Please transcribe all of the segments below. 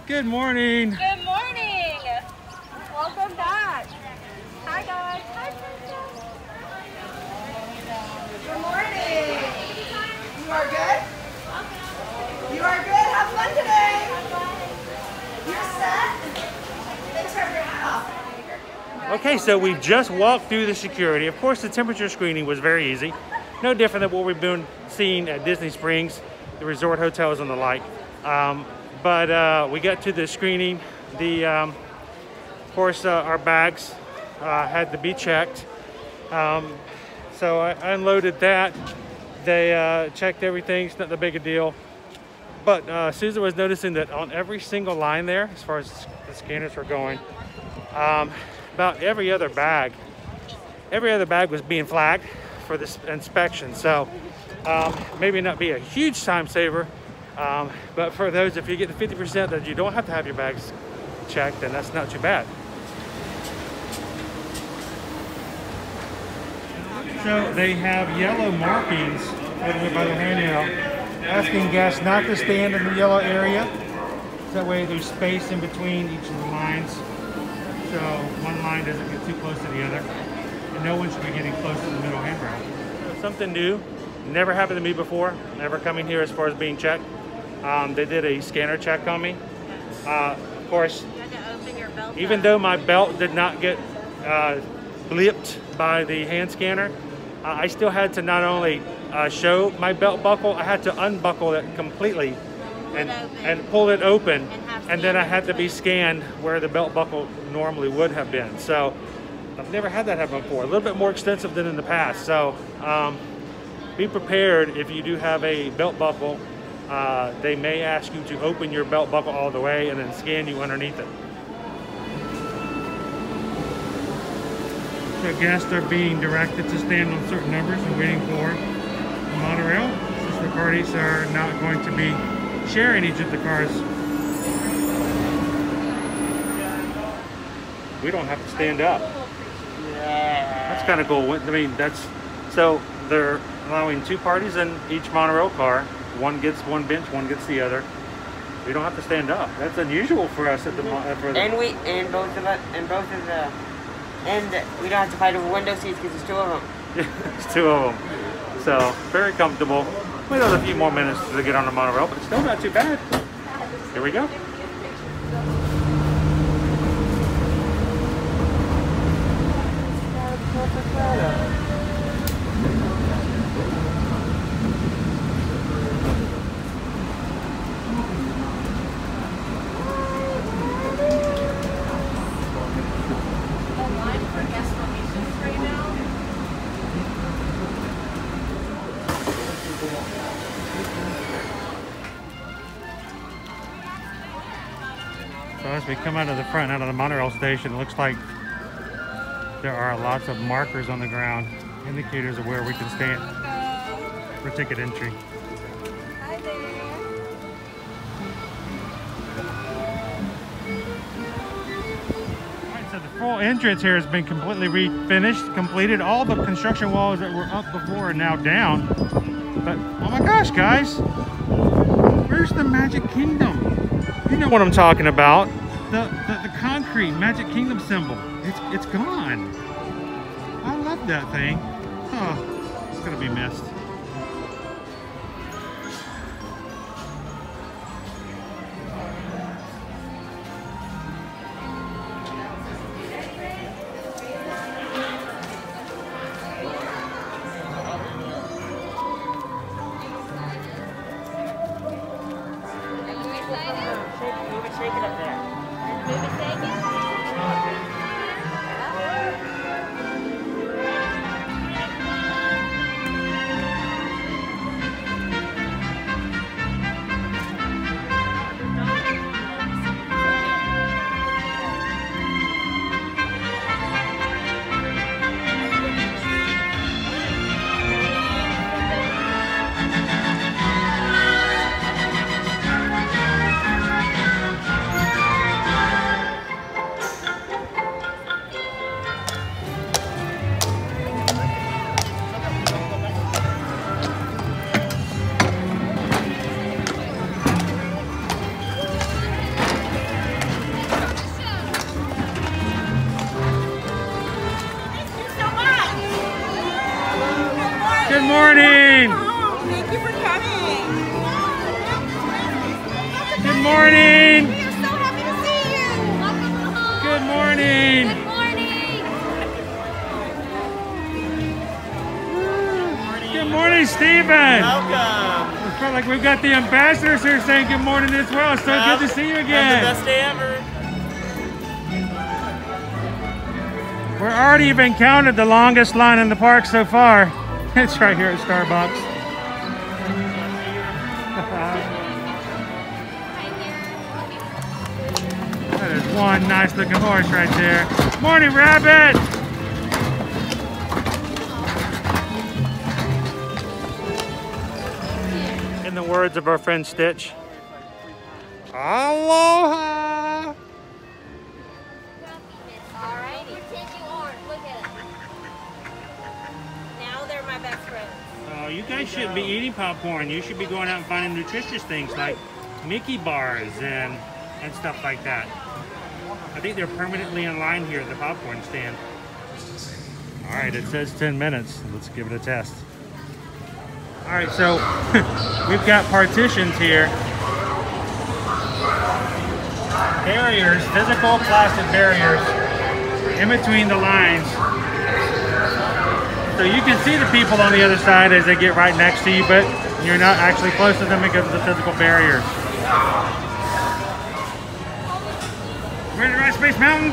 Good morning. Good morning. Welcome back. Hi guys. Hi Princess. Good morning. You are good? You are good. Have fun today. You're set. Thanks for having your hat off. Okay, so we just walked through the security. Of course, the temperature screening was very easy. No different than what we've been seeing at Disney Springs, the resort hotels and the like. But we got to the screening. Of course, our bags had to be checked. So I unloaded that. They checked everything. It's not that big a deal. But Susan was noticing that on every single line there, as far as the scanners were going, about every other bag was being flagged for this inspection. So maybe not be a huge time saver, but for those, if you get the 50% that you don't have to have your bags checked, then that's not too bad. So they have yellow markings by the handrail asking guests not to stand in the yellow area. So that way there's space in between each of the lines, so one line doesn't get too close to the other. And no one should be getting close to the middle handrail. Something new, never happened to me before, never coming here as far as being checked. They did a scanner check on me. Of course, even though my belt did not get blipped by the hand scanner, I still had to not only show my belt buckle, I had to unbuckle it completely and pull it open, and then I had to be scanned where the belt buckle normally would have been. So I've never had that happen before. A little bit more extensive than in the past. So be prepared if you do have a belt buckle. They may ask you to open your belt buckle all the way and then scan you underneath it. So guests are being directed to stand on certain numbers and waiting for the monorail, since the parties are not going to be sharing each of the cars. We don't have to stand up. Yeah. That's kind of cool. I mean, so they're allowing 2 parties in each monorail car. One gets one bench, one gets the other. We don't have to stand up. That's unusual for us at the And we don't have to fight over window seats because there's 2 of them. Yeah, there's 2 of them. So, very comfortable. We have a few more minutes to get on the monorail, but it's still not too bad. Here we go. So as we come out of the front, out of the monorail station, it looks like there are lots of markers on the ground, indicators of where we can stand for ticket entry. Hi there. Alright, so the full entrance here has been completely refinished, completed. All the construction walls that were up before are now down. But, oh my gosh, guys! Where's the Magic Kingdom? You know what I'm talking about. The concrete Magic Kingdom symbol. It's gone. I love that thing. Oh, it's gonna be missed. Good morning. Oh, thank you for coming. Good morning. We are so happy to see you. Welcome home. Good morning. Good morning. Good morning, Stephen. Welcome. I feel like we've got the ambassadors here saying good morning as well. So good to see you again. Have the best day ever. We're already even counted the longest line in the park so far. It's right here at Starbucks. That is one nice looking horse right there. Morning, Rabbit! In the words of our friend Stitch, aloha! Alrighty. Pretend you aren't. Look at it. Now they're my best friends. Oh, you guys shouldn't be eating popcorn. You should be going out and finding nutritious things like Mickey bars and stuff like that. I think they're permanently in line here at the popcorn stand. All right, it says 10 minutes. Let's give it a test. All right, so we've got partitions here. Barriers, physical plastic barriers in between the lines. So you can see the people on the other side as they get right next to you, but you're not actually close to them because of the physical barriers. Ready to ride Space Mountain?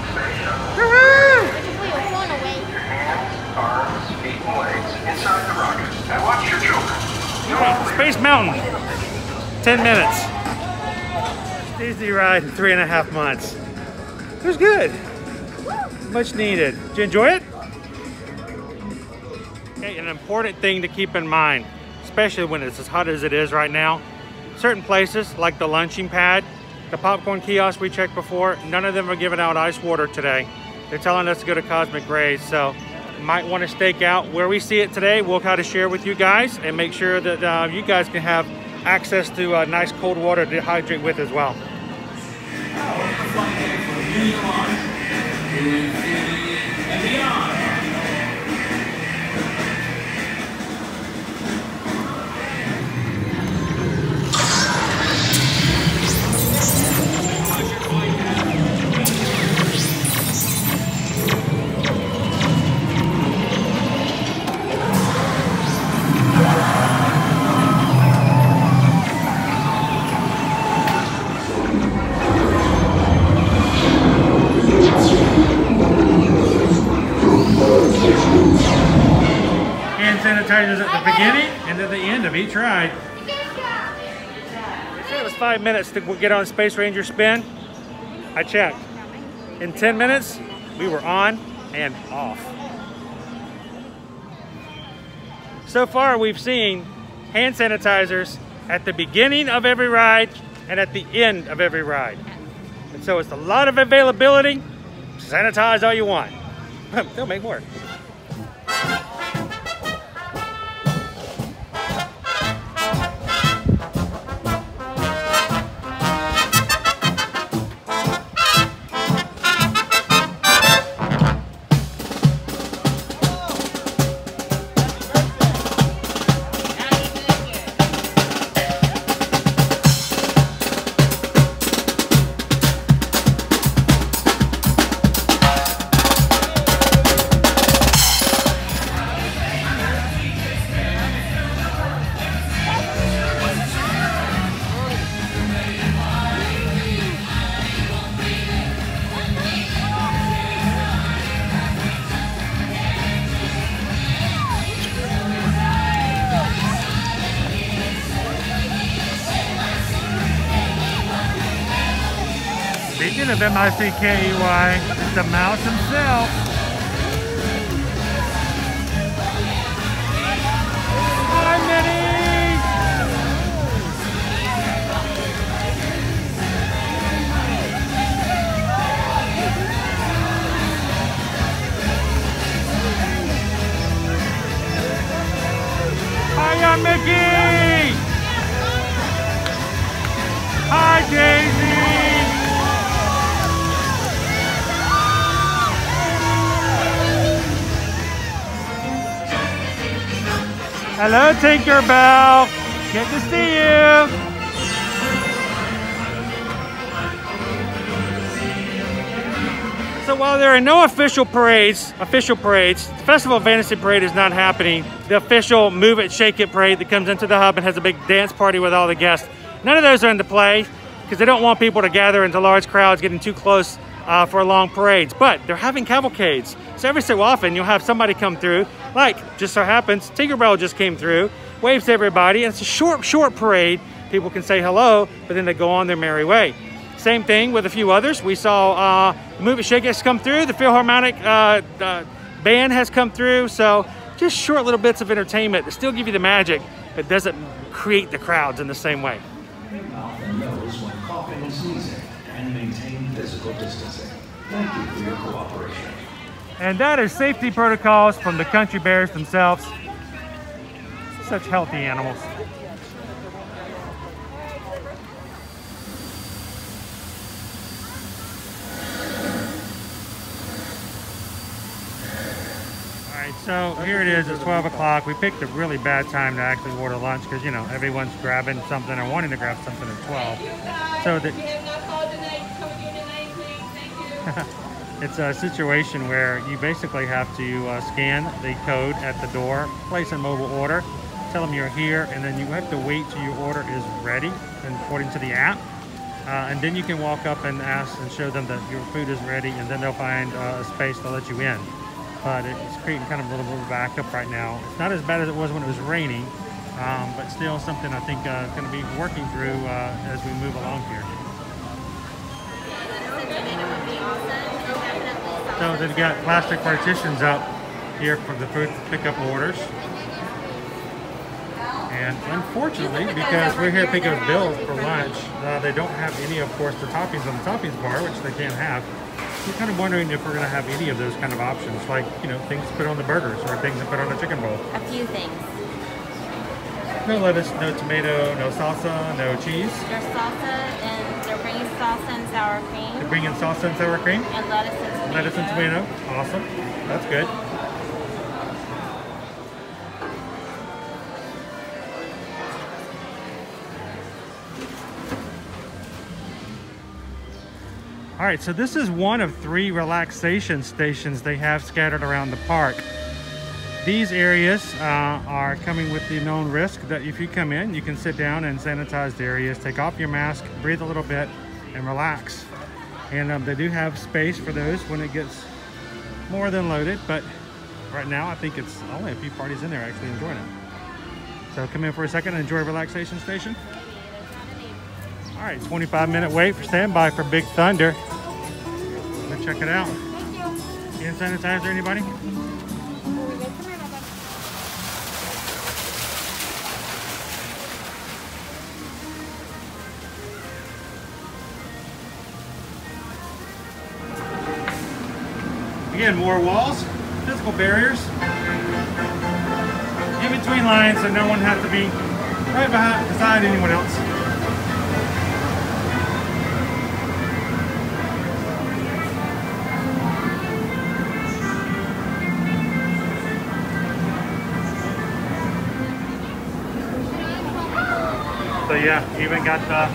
Woo-hoo! Inside the rocket. And watch your children. Space Mountain, 10 minutes. Disney ride in 3.5 months. It was good. Much needed. Did you enjoy it? Okay, an important thing to keep in mind, especially when it's as hot as it is right now, certain places like the lunching pad, the popcorn kiosk we checked before, none of them are giving out ice water today. They're telling us to go to Cosmic Rays, so you might want to stake out where we see it today. We'll kind of share with you guys and make sure that you guys can have access to nice cold water to hydrate with as well. Sanitizers at the beginning and at the end of each ride. They said it was 5 minutes to get on Space Ranger spin. I checked. In 10 minutes, we were on and off. So far, we've seen hand sanitizers at the beginning of every ride and at the end of every ride. And so it's a lot of availability. Sanitize all you want. They'll make more. Speaking of M-I-C-K-E-Y, it's the mouse himself. Hi, Minnie! Hiya, Mickey! Hi, Daisy! Hello, Tinkerbell. Good to see you. So while there are no official parades, the Festival of Fantasy Parade is not happening. The official Move It, Shake It parade that comes into the hub and has a big dance party with all the guests. None of those are into play because they don't want people to gather into large crowds getting too close for long parades. But they're having cavalcades. So every so often you'll have somebody come through, like just so happens, Tinkerbell just came through, waves to everybody, and it's a short parade. People can say hello, but then they go on their merry way. Same thing with a few others. We saw Move It, Shake It has come through. The Philharmonic band has come through. So just short little bits of entertainment that still give you the magic, but doesn't create the crowds in the same way. Mouth and nose when coughing and sneezing, and maintain physical distancing. Thank you for your cooperation. And that is safety protocols from the country bears themselves. Such healthy animals. So here it is, it's 12 o'clock. We picked a really bad time to actually order lunch because, you know, everyone's grabbing something or wanting to grab something at 12. So that it's a situation where you basically have to scan the code at the door, place a mobile order, tell them you're here, and then you have to wait till your order is ready, and according to the app. And then you can walk up and ask and show them that your food is ready, and then they'll find a space to let you in. But it's creating kind of a little backup right now. It's not as bad as it was when it was raining, but still something I think going to be working through as we move along here. So they've got plastic partitions up here for the food pickup orders. And unfortunately, because we're here to pick up bills for lunch, they don't have any, of course, the toppings on the toppings bar, which they can't have. We're kind of wondering if we're going to have any of those kind of options, like, you know, things to put on the burgers or things to put on a chicken bowl. A few things. No lettuce, no tomato, no salsa, no cheese. There's salsa, and they're bringing salsa and sour cream. They're bringing salsa and sour cream? And lettuce and tomato. Lettuce and tomato. Awesome. That's good. All right, so this is one of 3 relaxation stations they have scattered around the park. These areas are coming with the known risk that if you come in, you can sit down and sanitize the areas, take off your mask, breathe a little bit, and relax. And they do have space for those when it gets more than loaded, but right now I think it's only a few parties in there actually enjoying it. So come in for a second and enjoy a relaxation station. All right, 25-minute wait for standby for Big Thunder. Let's check it out. Hand sanitizer, anybody? Again, more walls, physical barriers in between lines so no one has to be right beside anyone else. So yeah, even got the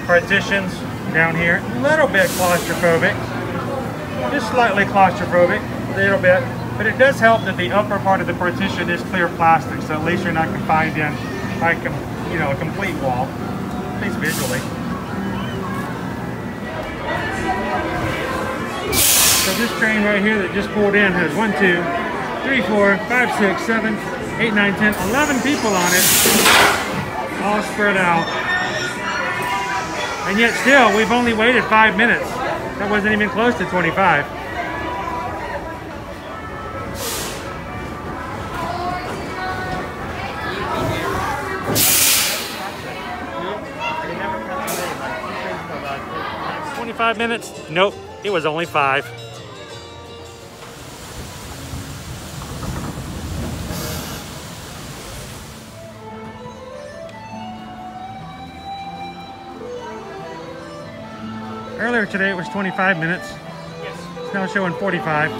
partitions down here. A little bit claustrophobic. Just slightly claustrophobic, a little bit. But it does help that the upper part of the partition is clear plastic, so at least you're not confined in like a complete wall, at least visually. So this train right here that just pulled in has 1, 2, 3, 4, 5, 6, 7, 8, 9, 10, 11 people on it, all spread out. And yet still, we've only waited 5 minutes. That wasn't even close to 25. Nope. 25 minutes? Nope, it was only 5. Earlier today it was 25 minutes. It's now showing 45.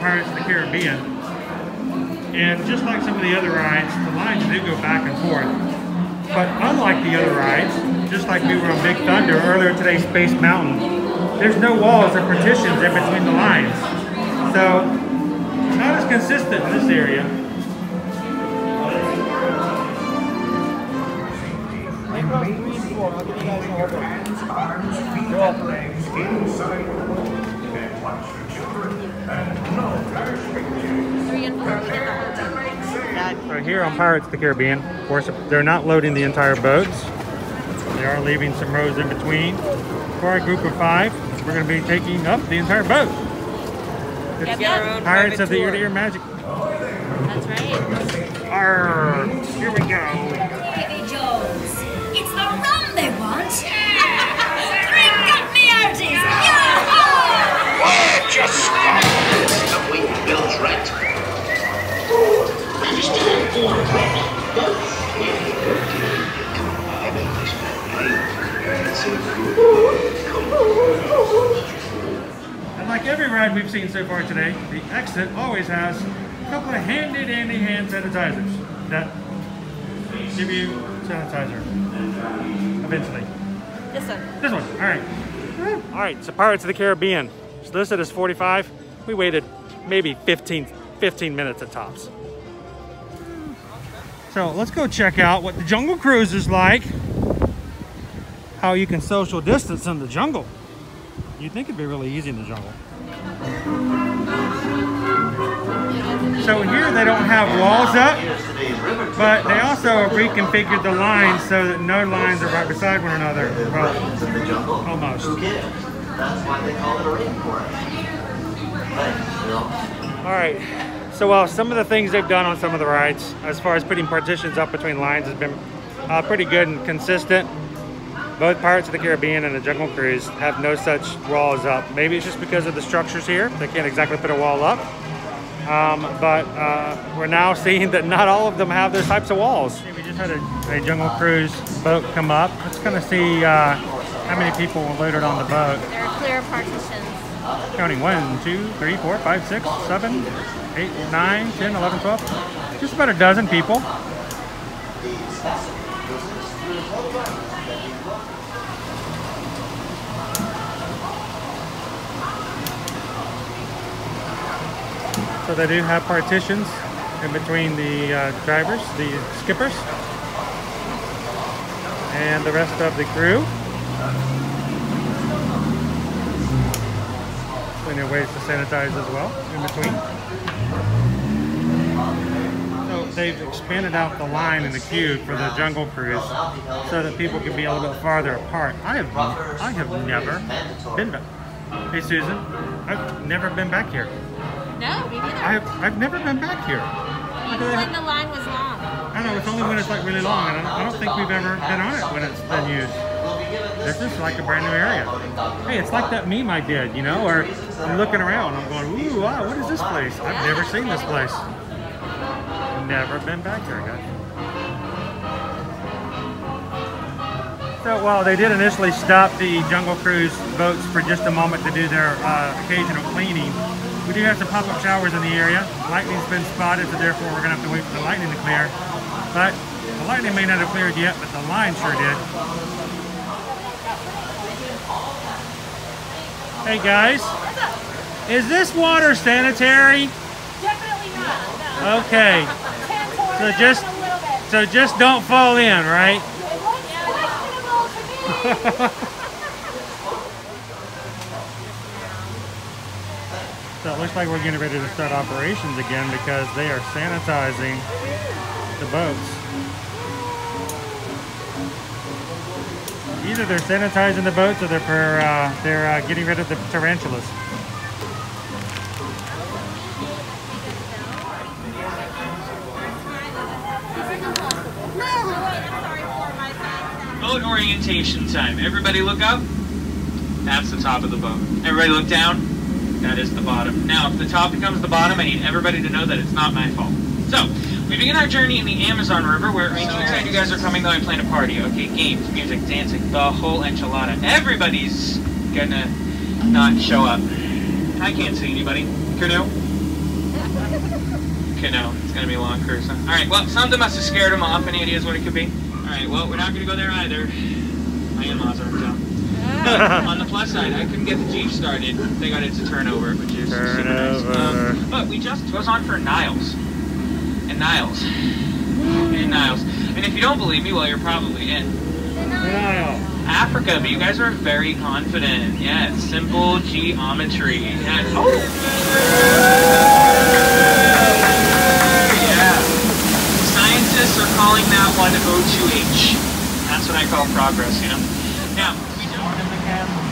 Pirates of the Caribbean. And just like some of the other rides, the lines do go back and forth. But unlike the other rides, just like we were on Big Thunder earlier today, Space Mountain, there's no walls or partitions in between the lines. So, not as consistent in this area. So here on Pirates of the Caribbean, of course, they're not loading the entire boats. They are leaving some rows in between. For our group of 5, we're going to be taking up the entire boat. It's Pirates of the Ear-to-Ear Magic. That's right. Arr, here we go. Kitty Jones, it's the rum they want. Drink up me hearties. Just stop. The wing Bill's right. And like every ride we've seen so far today, the exit always has a couple of handy-dandy hand sanitizers that give you sanitizer eventually. This one. This one, all right. All right, so Pirates of the Caribbean. It's listed as 45. We waited maybe 15 minutes at tops. So let's go check out what the Jungle Cruise is like. How you can social distance in the jungle. You'd think it'd be really easy in the jungle. So here they don't have walls up, but they also reconfigured the lines so that no lines are right beside one another. Well, almost. That's why they call it a rainforest. All right. So while some of the things they've done on some of the rides, as far as putting partitions up between lines, has been pretty good and consistent. Both Pirates of the Caribbean and the Jungle Cruise have no such walls up. Maybe it's just because of the structures here. They can't exactly put a wall up. But we're now seeing that not all of them have those types of walls. We just had a Jungle Cruise boat come up. Let's kind of see how many people were loaded on the boat. There are clear partitions. Counting 1, 2, 3, 4, 5, 6, 7, 8, 9, 10, 11, 12. Just about a dozen people. So they do have partitions in between the drivers, the skippers, and the rest of the crew. Plenty of ways to sanitize as well in between. So they've expanded out the line in the queue for the Jungle Cruise so that people can be a little bit farther apart. I have never been back. Hey Susan, I've never been back here. No, me neither. I've never been back here. Even when the line was long. I know, it's only when it's like really long, and I don't think we've ever been on it when it's been used. This is like a brand new area. Hey, it's like that meme I did, you know, where I'm looking around, I'm going, ooh, wow, what is this place? I've never seen this place. Never been back here, guys. So while they did initially stop the Jungle Cruise boats for just a moment to do their occasional cleaning, we do have some pop-up showers in the area. Lightning's been spotted, so therefore we're going to have to wait for the lightning to clear. But the lightning may not have cleared yet, but the line sure did. Hey guys, is this water sanitary? Definitely not. Okay. So just don't fall in, right? So it looks like we're getting ready to start operations again because they are sanitizing the boats. Either they're sanitizing the boats or they're getting rid of the tarantulas. Boat orientation time. Everybody look up. That's the top of the boat. Everybody look down. That is the bottom. Now, if the top becomes the bottom, I need everybody to know that it's not my fault. So, we begin our journey in the Amazon River, where anytime you guys are coming, though, I plan a party. Okay, games, music, dancing, the whole enchilada. Everybody's gonna not show up. I can't see anybody. Canoe? Okay, no, it's gonna be a long cruise. Huh? All right, well, something must have scared him off. Any ideas what it could be? All right, well, we're not gonna go there either. My in-laws are down. On the plus side, I couldn't get the Jeep started. They got it to turn over, which is super nice. But we just was on for Niles. And Niles. And Niles. And if you don't believe me, well, you're probably in. Africa, but you guys are very confident. Yeah, it's simple geometry. Yeah. Oh! Yeah. Scientists are calling that one O2H. That's what I call progress, you know? Now, we don't have the castle.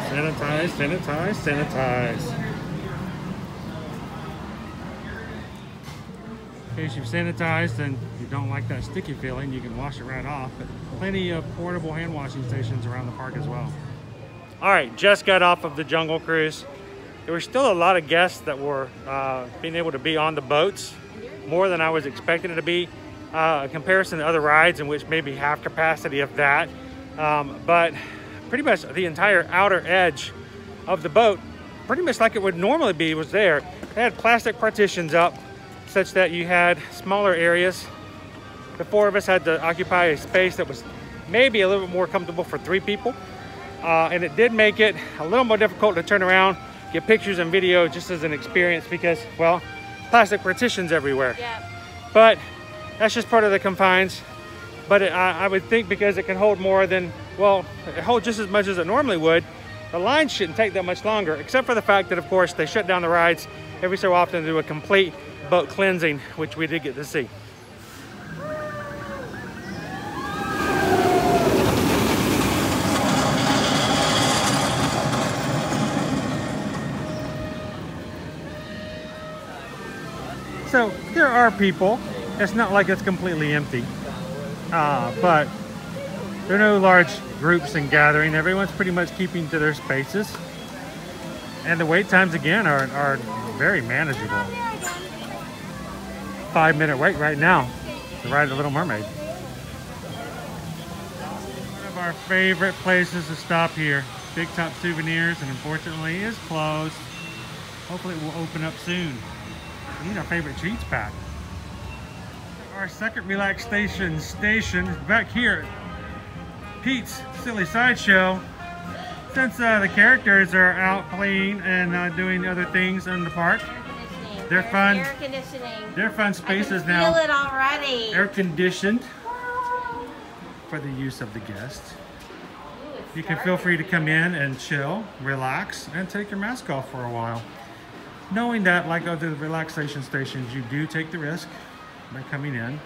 Sanitize, sanitize, sanitize. In case you've sanitized and you don't like that sticky feeling, you can wash it right off. But plenty of portable hand washing stations around the park as well. All right, just got off of the Jungle Cruise. There were still a lot of guests that were being able to be on the boats, more than I was expecting it to be. In comparison to other rides in which maybe half capacity of that. But pretty much the entire outer edge of the boat, pretty much like it would normally be, was there. They had plastic partitions up such that you had smaller areas. The four of us had to occupy a space that was maybe a little bit more comfortable for 3 people. And it did make it a little more difficult to turn around, get pictures and video just as an experience because, well, plastic partitions everywhere. Yep. But that's just part of the confines. But I would think because it can hold more than, well, it holds just as much as it normally would, the line shouldn't take that much longer, except for the fact that, of course, they shut down the rides every so often to do a complete boat cleansing, which we did get to see. So there are people. It's not like it's completely empty. But there are no large groups and gathering. Everyone's pretty much keeping to their spaces. And the wait times, again, are very manageable. 5-minute wait right now to ride the Little Mermaid. One of our favorite places to stop here. Big Top Souvenirs, and unfortunately is closed. Hopefully it will open up soon. We need our favorite treats back. Our second relaxation station is back here at Pete's Silly Sideshow. Since the characters are out playing and doing other things in the park, they're fun. Air conditioning. Their fun spaces I can now feel it already. air conditioned for the use of the guests. You can feel free to come in and chill, relax, and take your mask off for a while. Knowing that, like other relaxation stations, you do take the risk by coming in.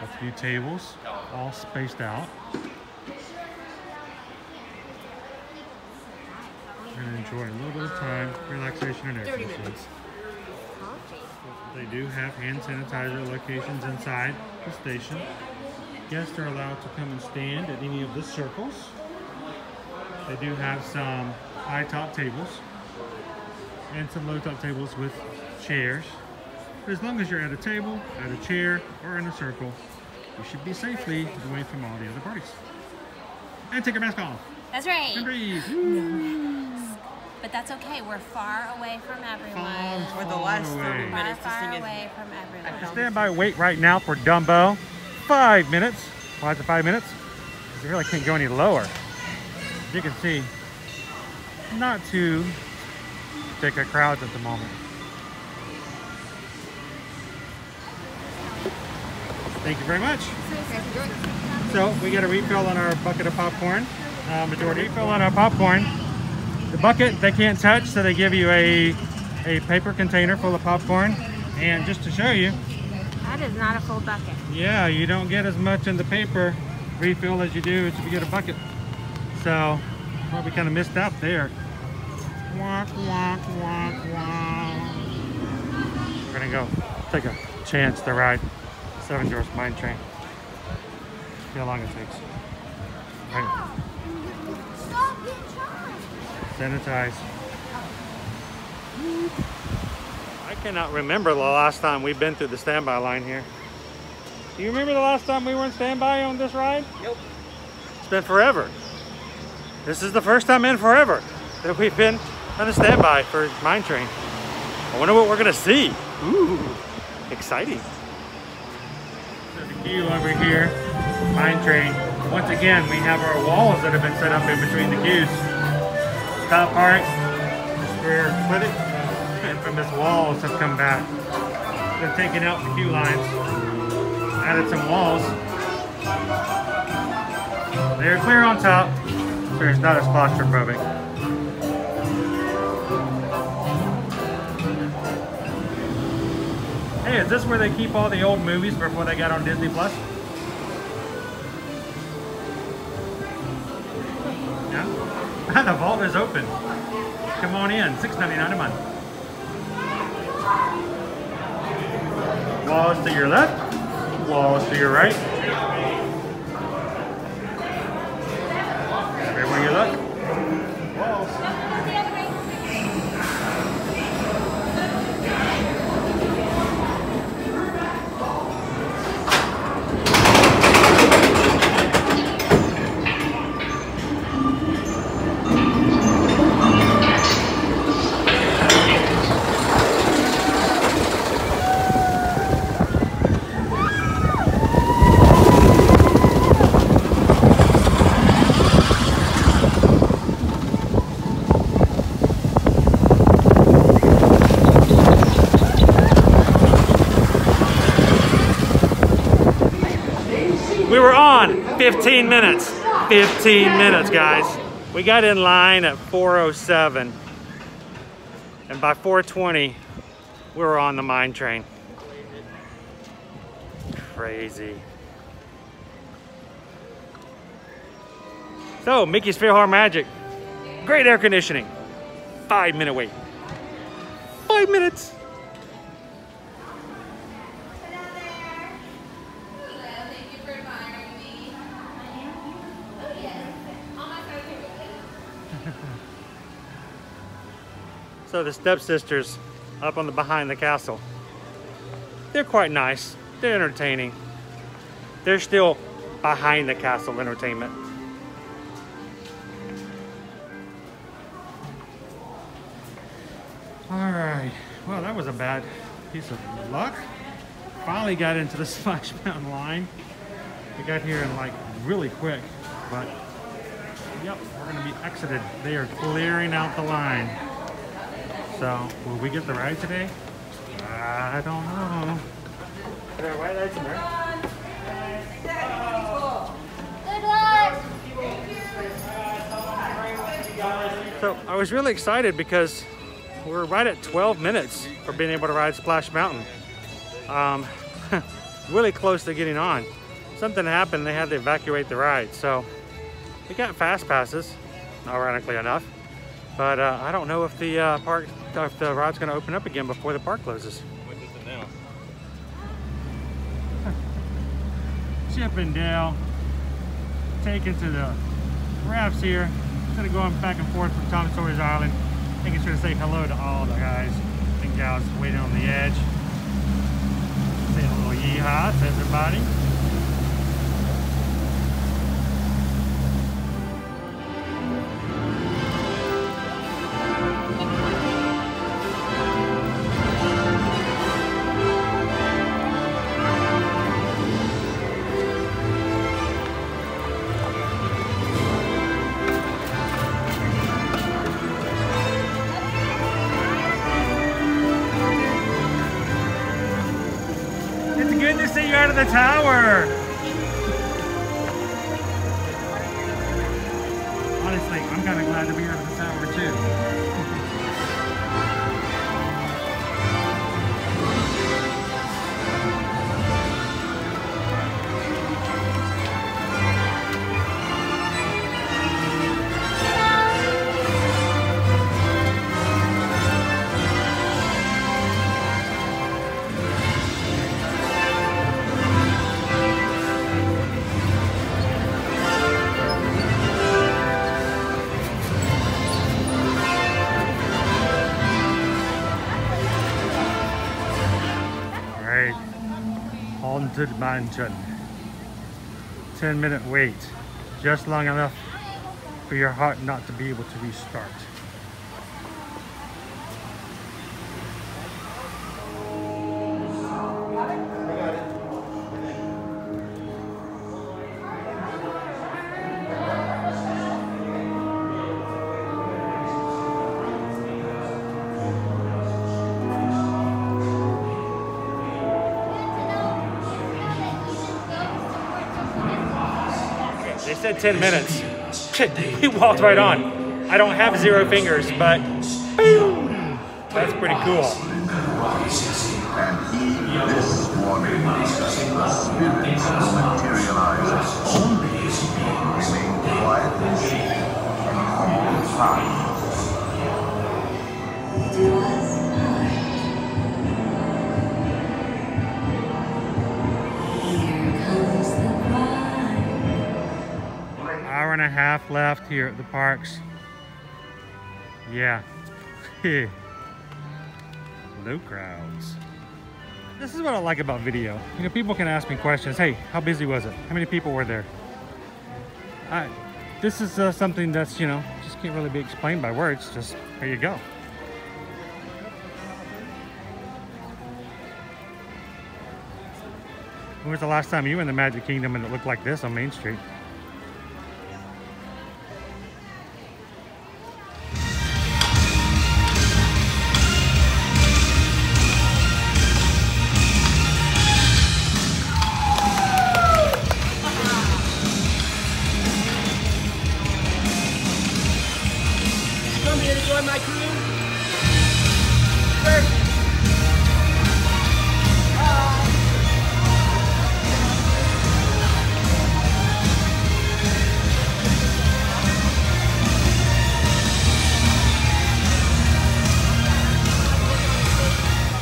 A few tables, all spaced out. And enjoy a little bit of time, relaxation, and exercise. They do have hand sanitizer locations inside the station. Guests are allowed to come and stand at any of the circles. They do have some high top tables and some low top tables with chairs. But as long as you're at a table, at a chair, or in a circle, you should be safely away from all the other parties. And take your mask off. That's right. And breathe. But that's okay. We're far away from everyone. For the last 30 minutes, this Far thing is... away from everyone. Stand by wait right now for Dumbo. 5 minutes. Why is it 5 minutes? Because it really can't go any lower. As you can see, not too thick of crowds at the moment. Thank you very much. So we got a refill on our bucket of popcorn. Majority refill on our popcorn. The bucket they can't touch, so they give you a paper container full of popcorn. And just to show you, That is not a full bucket. yeah, you don't get as much in the paper refill as you do if you get a bucket. So, well, we kind of missed out there. Walk, walk, walk, walk. We're gonna go take a chance to ride Seven Dwarfs Mine Train. See how long it takes. Right. Sanitize. I cannot remember the last time we've been through the standby line here. Do you remember the last time we were in standby on this ride? Nope. It's been forever. This is the first time in forever that we've been on the standby for Mine Train. I wonder what we're gonna see. Ooh, exciting. There's a queue over here, Mine Train. Once again, we have our walls that have been set up in between the queues. Top part is where footage and from this walls have come back. They're taking out the queue lines, added some walls. They're clear on top, so it's not as claustrophobic. Hey, is this where they keep all the old movies before they got on Disney Plus? Yeah? The vault is open. Come on in, $6.99 a month. Walls to your left, walls to your right. Everywhere you look, walls. We were on 15 minutes. 15 minutes, guys. We got in line at 4:07. And by 4:20, we were on the Mine Train. Crazy. So, Mickey's Fair Magic. Great air conditioning. 5-minute wait. 5 minutes. So the stepsisters up on the behind the castle, they're quite nice. They're entertaining. They're still behind the castle entertainment. All right, well, that was a bad piece of luck. Finally got into the Splash Mountain line. We got here in like really quick, but yep, we're gonna be exited. They are clearing out the line. So, will we get the ride today? I don't know. Good luck! So, I was really excited because we're right at 12 minutes for being able to ride Splash Mountain. Really close to getting on. Something happened, they had to evacuate the ride. So, we got fast passes, ironically enough. But I don't know if the if the ride's going to open up again before the park closes. What is it now? Chip and Dale taken to the rafts here. Instead of going back and forth from Tom Sawyer's Island, making sure to say hello to all the guys and gals waiting on the edge. Say a little yeehaw to everybody. Good to see you out of the tower. Honestly, I'm kind of glad to be out of the tower too. Haunted Mansion. 10-minute wait. Just long enough for your heart not to be able to restart. They said 10 minutes. He walked right on. I don't have 0 fingers, but boom! That's pretty cool. And this warning, spirits will materialize only if you remain quiet and hold fast. Hour and a half left here at the parks. Yeah. Low crowds. This is what I like about video. You know, people can ask me questions. Hey, how busy was it? How many people were there? This is something that's, you know, just can't really be explained by words. Just, here you go. When was the last time you were in the Magic Kingdom and it looked like this on Main Street? Join my crew.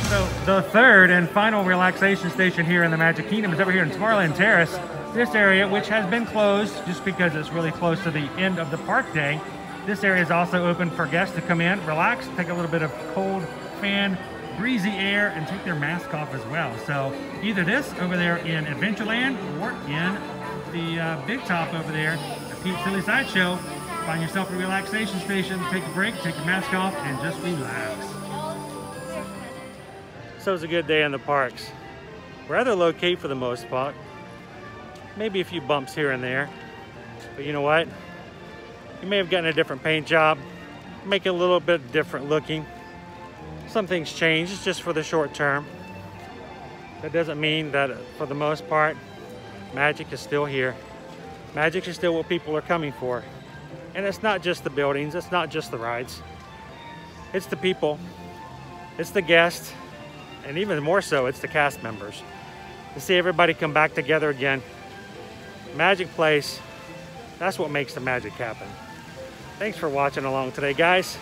So the third and final relaxation station here in the Magic Kingdom is over here in Tomorrowland Terrace. This area, which has been closed just because it's really close to the end of the park day. This area is also open for guests to come in, relax, take a little bit of cold fan, breezy air, and take their mask off as well. So either this over there in Adventureland or in the Big Top over there at Pete's Silly Sideshow. Find yourself a relaxation station, take a break, take your mask off, and just relax. So it's a good day in the parks. Rather low-key for the most part. Maybe a few bumps here and there. But you know what? You may have gotten a different paint job, make it a little bit different looking. Some things change, it's just for the short term. That doesn't mean that for the most part, magic is still here. Magic is still what people are coming for. And it's not just the buildings, it's not just the rides. It's the people, it's the guests, and even more so, it's the cast members. To see everybody come back together again. Magic Place, that's what makes the magic happen. Thanks for watching along today, guys.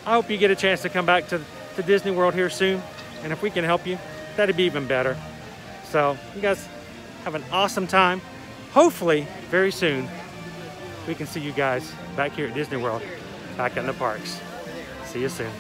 I hope you get a chance to come back to Disney World here soon. And if we can help you, that'd be even better. So you guys have an awesome time. Hopefully, very soon, we can see you guys back here at Disney World, back in the parks. See you soon.